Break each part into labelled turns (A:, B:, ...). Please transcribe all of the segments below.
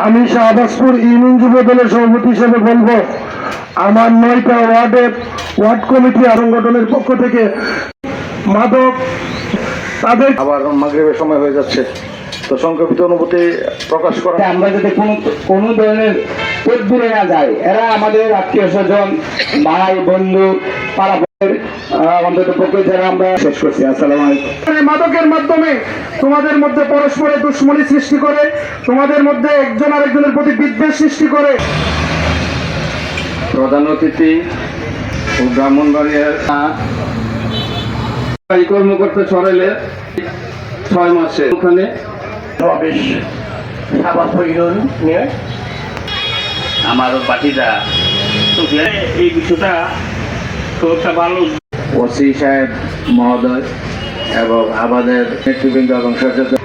A: আমি শাহবাজপুর ইউনিয়ন যুব দলের সভাপতি হিসেবে বলবো, আমার 9টা ওয়ার্ড কমিটি সংগঠনের পক্ষ থেকে মাদক তাদের
B: আবার মাগরিবের সময় হয়ে যাচ্ছে, তো সংক্ষিপ্ত অনুভূতি প্রকাশ করা।
C: আমরা যদি কোনো ধরনের তদবিরে না যাই, এরা আমাদের আত্মীয় স্বজন, ভাই বন্ধু, পাড়া অন্তত পক্ষে যারা আমরা শেষ করছি। আসসালামু আলাইকুম।
A: মাদকের মাধ্যমে তোমাদের মধ্যে পরস্পরের দুশ্মনী সৃষ্টি করে, তোমাদের মধ্যে একজন আরেকজনের প্রতি বিদ্বেষ সৃষ্টি করে।
C: প্রধান অতিথি ও ব্রাহ্মণবাড়িয়ার কর্মকর্তা সরাইলে 6 মাসে ওখানে
A: সমাবেশ শাহবাজপুর ইউনিয়ন নিয়ে
D: আমার বাটিদা এই বিষয়টা খুব একটা ভালো।
C: ওসি সাহেব মহোদয় এবং আমাদের নেতৃবৃন্দ এবং সচেতন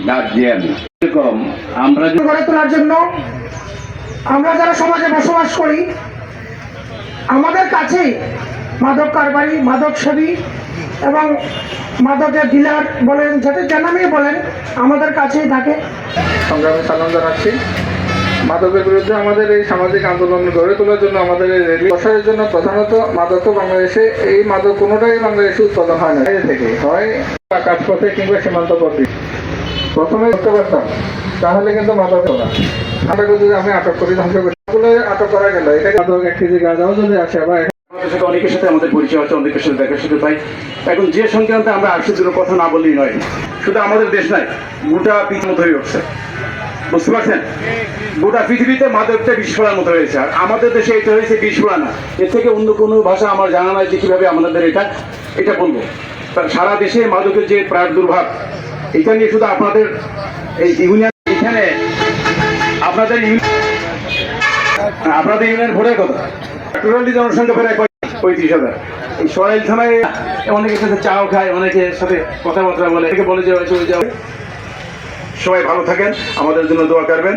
C: গার্জিয়ান, এরকম আমরা
A: গড়ে তোলার জন্য আমরা যারা সমাজে বসবাস করি, আমাদের কাছেই মাদক কারবারি, মাদক সেবী এবং মাদকের ডিলার বলেন, যাতে জানামিয়ে বলেন, আমাদের কাছেই থাকে।
B: সংগ্রামী সালাম জানাচ্ছি। মাদকের বিরুদ্ধে আমাদের এই সামাজিক আন্দোলন গড়ে তোলার জন্য আমাদের এই রেলি প্রসারের জন্য প্রধানত মাদক বাংলাদেশে এই মাদক কোনোটাই বাংলাদেশে উৎপাদন হয় না, বাইরে থেকে হয় আকাশপথে কিংবা সীমান্তবর্তী। প্রথমে করতে পারতাম, তাহলে কিন্তু মাদক হতো না। মাদক যদি আমি আটক করি, ধ্বংস করি, আটক করা গেল, এটা মাদক 1 কেজি গাঁজাও যদি আসে আবার
D: আমাদের সাথে অনেকের সাথে আমাদের পরিচয় হচ্ছে, অনেকের সাথে দেখা সাথে পাই। এখন যে সংক্রান্তে আমরা আসছি দুটো কথা না বললেই নয়। শুধু আমাদের দেশ নয়, গোটা পৃথিবীর মতো হয়ে উঠছে, বুঝতে পারছেন? গোটা পৃথিবীতে মাদকটা বিস্ফোরণের মতো হয়েছে, আর আমাদের দেশে এটা হয়েছে বিস্ফোরণ না। এর থেকে অন্য কোনো ভাষা আমার জানা নাই যে কীভাবে আমাদের এটা বলবো। সারা দেশে মাদকের যে প্রাদুর্ভাব, এটা নিয়ে শুধু আপনাদের এই ইউনিয়ন, এখানে আপনাদের ইউনিয়ন ভোটের কথা, টোটালি জনসংখ্যা প্রায় 35,000। এই সরাইল থানায় অনেকের সাথে চাও খায়, অনেকের সাথে কথাবার্তা বলে, একে বলে যে চলে যাও। সবাই ভালো থাকেন, আমাদের জন্য দোয়া করবেন।